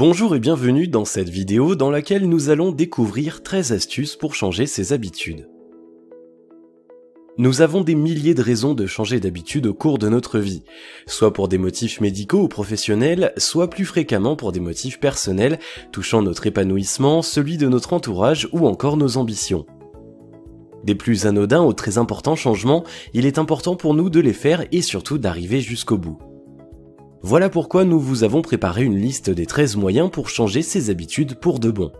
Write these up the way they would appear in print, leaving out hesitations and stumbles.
Bonjour et bienvenue dans cette vidéo dans laquelle nous allons découvrir 13 astuces pour changer ses habitudes. Nous avons des milliers de raisons de changer d'habitude au cours de notre vie, soit pour des motifs médicaux ou professionnels, soit plus fréquemment pour des motifs personnels touchant notre épanouissement, celui de notre entourage ou encore nos ambitions. Des plus anodins aux très importants changements, il est important pour nous de les faire et surtout d'arriver jusqu'au bout. Voilà pourquoi nous vous avons préparé une liste des 13 moyens pour changer ses habitudes pour de bon.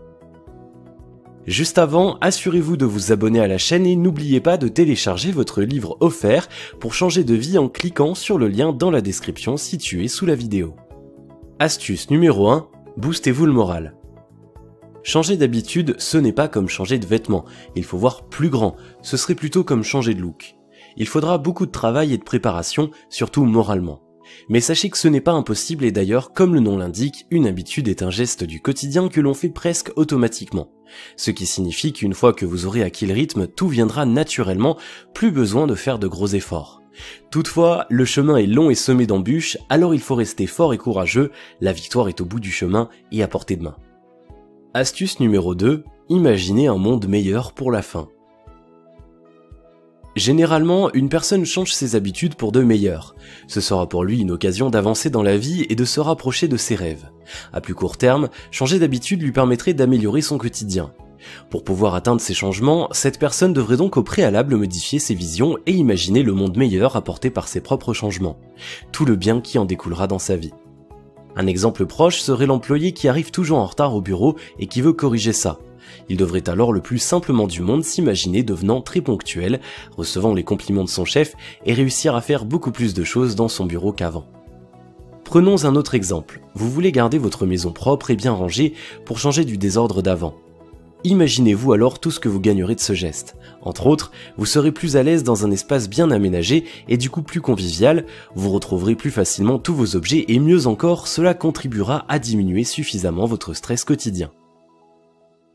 Juste avant, assurez-vous de vous abonner à la chaîne et n'oubliez pas de télécharger votre livre offert pour changer de vie en cliquant sur le lien dans la description situé sous la vidéo. Astuce numéro 1, boostez-vous le moral. Changer d'habitude, ce n'est pas comme changer de vêtements, il faut voir plus grand, ce serait plutôt comme changer de look. Il faudra beaucoup de travail et de préparation, surtout moralement. Mais sachez que ce n'est pas impossible et d'ailleurs, comme le nom l'indique, une habitude est un geste du quotidien que l'on fait presque automatiquement. Ce qui signifie qu'une fois que vous aurez acquis le rythme, tout viendra naturellement, plus besoin de faire de gros efforts. Toutefois, le chemin est long et semé d'embûches, alors il faut rester fort et courageux, la victoire est au bout du chemin et à portée de main. Astuce numéro 2, imaginez un monde meilleur pour la fin. Généralement, une personne change ses habitudes pour de meilleures. Ce sera pour lui une occasion d'avancer dans la vie et de se rapprocher de ses rêves. À plus court terme, changer d'habitude lui permettrait d'améliorer son quotidien. Pour pouvoir atteindre ces changements, cette personne devrait donc au préalable modifier ses visions et imaginer le monde meilleur apporté par ses propres changements. Tout le bien qui en découlera dans sa vie. Un exemple proche serait l'employé qui arrive toujours en retard au bureau et qui veut corriger ça. Il devrait alors le plus simplement du monde s'imaginer devenant très ponctuel, recevant les compliments de son chef et réussir à faire beaucoup plus de choses dans son bureau qu'avant. Prenons un autre exemple. Vous voulez garder votre maison propre et bien rangée pour changer du désordre d'avant. Imaginez-vous alors tout ce que vous gagnerez de ce geste. Entre autres, vous serez plus à l'aise dans un espace bien aménagé et du coup plus convivial, vous retrouverez plus facilement tous vos objets et mieux encore, cela contribuera à diminuer suffisamment votre stress quotidien.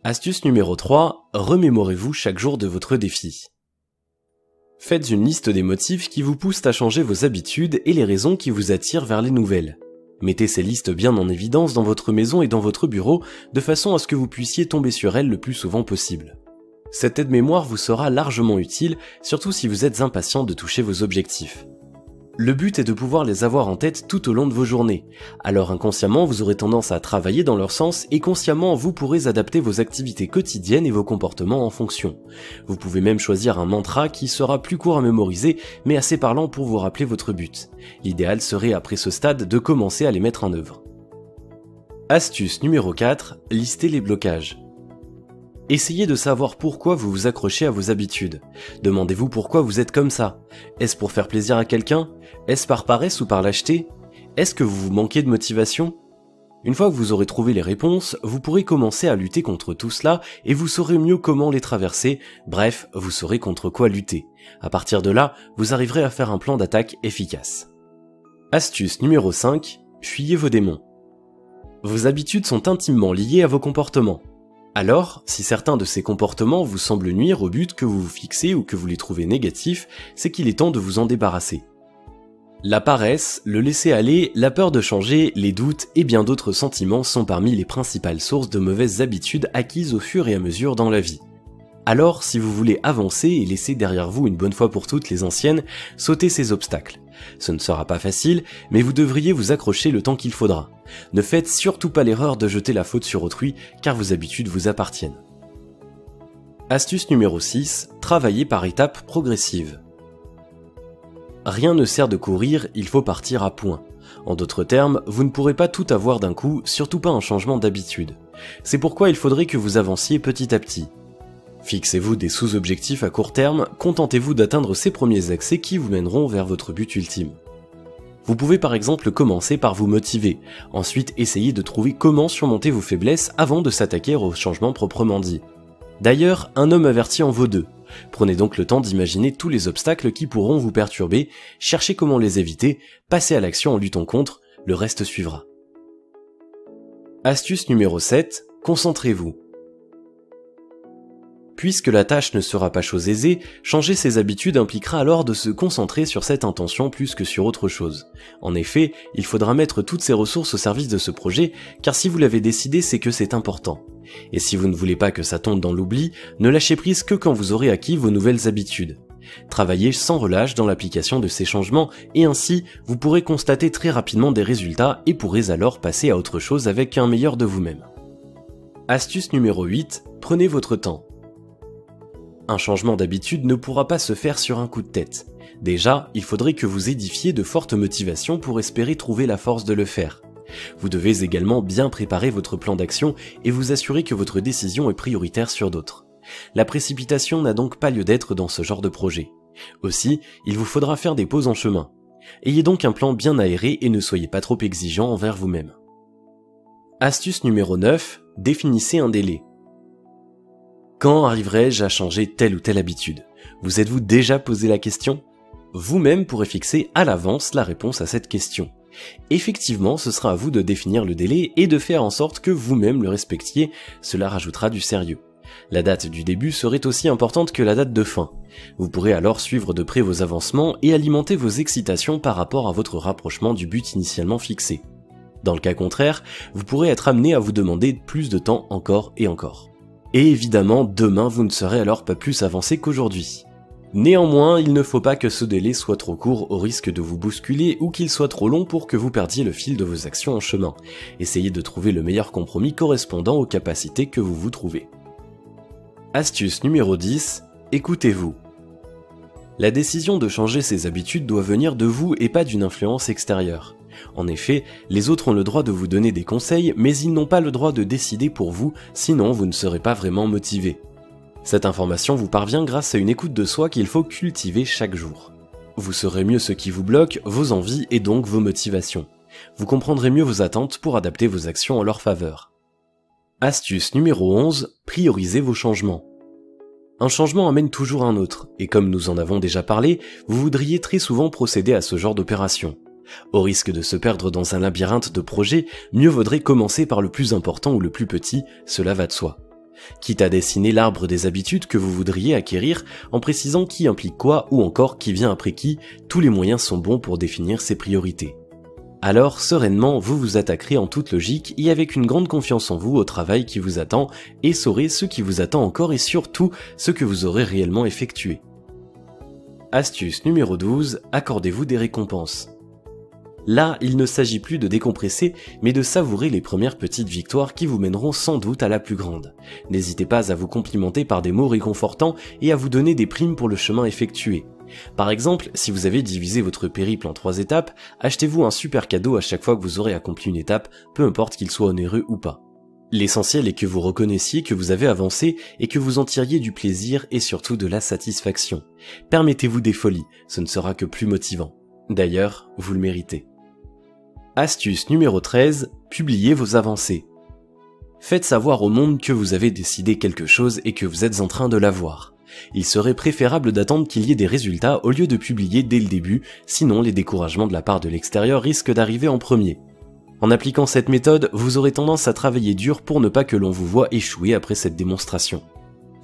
Astuce numéro 3, remémorez-vous chaque jour de votre défi. Faites une liste des motifs qui vous poussent à changer vos habitudes et les raisons qui vous attirent vers les nouvelles. Mettez ces listes bien en évidence dans votre maison et dans votre bureau, de façon à ce que vous puissiez tomber sur elles le plus souvent possible. Cette aide-mémoire vous sera largement utile, surtout si vous êtes impatient de toucher vos objectifs. Le but est de pouvoir les avoir en tête tout au long de vos journées. Alors inconsciemment, vous aurez tendance à travailler dans leur sens et consciemment, vous pourrez adapter vos activités quotidiennes et vos comportements en fonction. Vous pouvez même choisir un mantra qui sera plus court à mémoriser, mais assez parlant pour vous rappeler votre but. L'idéal serait après ce stade de commencer à les mettre en œuvre. Astuce numéro 4, listez les blocages. Essayez de savoir pourquoi vous vous accrochez à vos habitudes. Demandez-vous pourquoi vous êtes comme ça. Est-ce pour faire plaisir à quelqu'un? Est-ce par paresse ou par lâcheté? Est-ce que vous vous manquez de motivation? Une fois que vous aurez trouvé les réponses, vous pourrez commencer à lutter contre tout cela et vous saurez mieux comment les traverser, bref, vous saurez contre quoi lutter. À partir de là, vous arriverez à faire un plan d'attaque efficace. Astuce numéro 5, fuyez vos démons. Vos habitudes sont intimement liées à vos comportements. Alors, si certains de ces comportements vous semblent nuire au but que vous vous fixez ou que vous les trouvez négatifs, c'est qu'il est temps de vous en débarrasser. La paresse, le laisser-aller, la peur de changer, les doutes et bien d'autres sentiments sont parmi les principales sources de mauvaises habitudes acquises au fur et à mesure dans la vie. Alors, si vous voulez avancer et laisser derrière vous une bonne fois pour toutes les anciennes, sautez ces obstacles. Ce ne sera pas facile, mais vous devriez vous accrocher le temps qu'il faudra. Ne faites surtout pas l'erreur de jeter la faute sur autrui, car vos habitudes vous appartiennent. Astuce numéro 6, travaillez par étapes progressives. Rien ne sert de courir, il faut partir à point. En d'autres termes, vous ne pourrez pas tout avoir d'un coup, surtout pas un changement d'habitude. C'est pourquoi il faudrait que vous avanciez petit à petit. Fixez-vous des sous-objectifs à court terme, contentez-vous d'atteindre ces premiers accès qui vous mèneront vers votre but ultime. Vous pouvez par exemple commencer par vous motiver, ensuite essayer de trouver comment surmonter vos faiblesses avant de s'attaquer au changement proprement dit. D'ailleurs, un homme averti en vaut deux. Prenez donc le temps d'imaginer tous les obstacles qui pourront vous perturber, cherchez comment les éviter, passez à l'action en luttant contre, le reste suivra. Astuce numéro 7, concentrez-vous. Puisque la tâche ne sera pas chose aisée, changer ses habitudes impliquera alors de se concentrer sur cette intention plus que sur autre chose. En effet, il faudra mettre toutes ses ressources au service de ce projet, car si vous l'avez décidé, c'est que c'est important. Et si vous ne voulez pas que ça tombe dans l'oubli, ne lâchez prise que quand vous aurez acquis vos nouvelles habitudes. Travaillez sans relâche dans l'application de ces changements et ainsi, vous pourrez constater très rapidement des résultats et pourrez alors passer à autre chose avec un meilleur de vous-même. Astuce numéro 8, prenez votre temps. Un changement d'habitude ne pourra pas se faire sur un coup de tête. Déjà, il faudrait que vous édifiez de fortes motivations pour espérer trouver la force de le faire. Vous devez également bien préparer votre plan d'action et vous assurer que votre décision est prioritaire sur d'autres. La précipitation n'a donc pas lieu d'être dans ce genre de projet. Aussi, il vous faudra faire des pauses en chemin. Ayez donc un plan bien aéré et ne soyez pas trop exigeant envers vous-même. Astuce numéro 9, définissez un délai. Quand arriverai-je à changer telle ou telle habitude? Vous êtes-vous déjà posé la question? Vous-même pourrez fixer à l'avance la réponse à cette question. Effectivement, ce sera à vous de définir le délai et de faire en sorte que vous-même le respectiez, cela rajoutera du sérieux. La date du début serait aussi importante que la date de fin. Vous pourrez alors suivre de près vos avancements et alimenter vos excitations par rapport à votre rapprochement du but initialement fixé. Dans le cas contraire, vous pourrez être amené à vous demander plus de temps encore et encore. Et évidemment, demain vous ne serez alors pas plus avancé qu'aujourd'hui. Néanmoins, il ne faut pas que ce délai soit trop court au risque de vous bousculer ou qu'il soit trop long pour que vous perdiez le fil de vos actions en chemin. Essayez de trouver le meilleur compromis correspondant aux capacités que vous vous trouvez. Astuce numéro 10, écoutez-vous. La décision de changer ses habitudes doit venir de vous et pas d'une influence extérieure. En effet, les autres ont le droit de vous donner des conseils, mais ils n'ont pas le droit de décider pour vous, sinon vous ne serez pas vraiment motivé. Cette information vous parvient grâce à une écoute de soi qu'il faut cultiver chaque jour. Vous saurez mieux ce qui vous bloque, vos envies et donc vos motivations. Vous comprendrez mieux vos attentes pour adapter vos actions en leur faveur. Astuce numéro 11, priorisez vos changements. Un changement amène toujours un autre, et comme nous en avons déjà parlé, vous voudriez très souvent procéder à ce genre d'opération. Au risque de se perdre dans un labyrinthe de projets, mieux vaudrait commencer par le plus important ou le plus petit, cela va de soi. Quitte à dessiner l'arbre des habitudes que vous voudriez acquérir en précisant qui implique quoi ou encore qui vient après qui, tous les moyens sont bons pour définir ses priorités. Alors, sereinement, vous vous attaquerez en toute logique et avec une grande confiance en vous au travail qui vous attend et saurez ce qui vous attend encore et surtout ce que vous aurez réellement effectué. Astuce numéro 12, accordez-vous des récompenses. Là, il ne s'agit plus de décompresser, mais de savourer les premières petites victoires qui vous mèneront sans doute à la plus grande. N'hésitez pas à vous complimenter par des mots réconfortants et à vous donner des primes pour le chemin effectué. Par exemple, si vous avez divisé votre périple en 3 étapes, achetez-vous un super cadeau à chaque fois que vous aurez accompli une étape, peu importe qu'il soit onéreux ou pas. L'essentiel est que vous reconnaissiez que vous avez avancé et que vous en tiriez du plaisir et surtout de la satisfaction. Permettez-vous des folies, ce ne sera que plus motivant. D'ailleurs, vous le méritez. Astuce numéro 13, publiez vos avancées. Faites savoir au monde que vous avez décidé quelque chose et que vous êtes en train de l'avoir. Il serait préférable d'attendre qu'il y ait des résultats au lieu de publier dès le début, sinon les découragements de la part de l'extérieur risquent d'arriver en premier. En appliquant cette méthode, vous aurez tendance à travailler dur pour ne pas que l'on vous voie échouer après cette démonstration.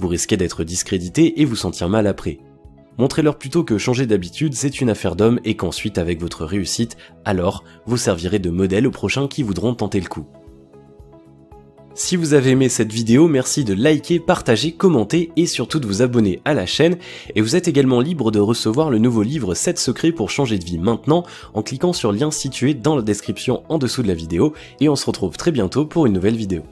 Vous risquez d'être discrédité et vous sentir mal après. Montrez-leur plutôt que changer d'habitude c'est une affaire d'homme et qu'ensuite avec votre réussite, alors vous servirez de modèle aux prochains qui voudront tenter le coup. Si vous avez aimé cette vidéo, merci de liker, partager, commenter et surtout de vous abonner à la chaîne. Et vous êtes également libre de recevoir le nouveau livre 7 secrets pour changer de vie maintenant en cliquant sur le lien situé dans la description en dessous de la vidéo. Et on se retrouve très bientôt pour une nouvelle vidéo.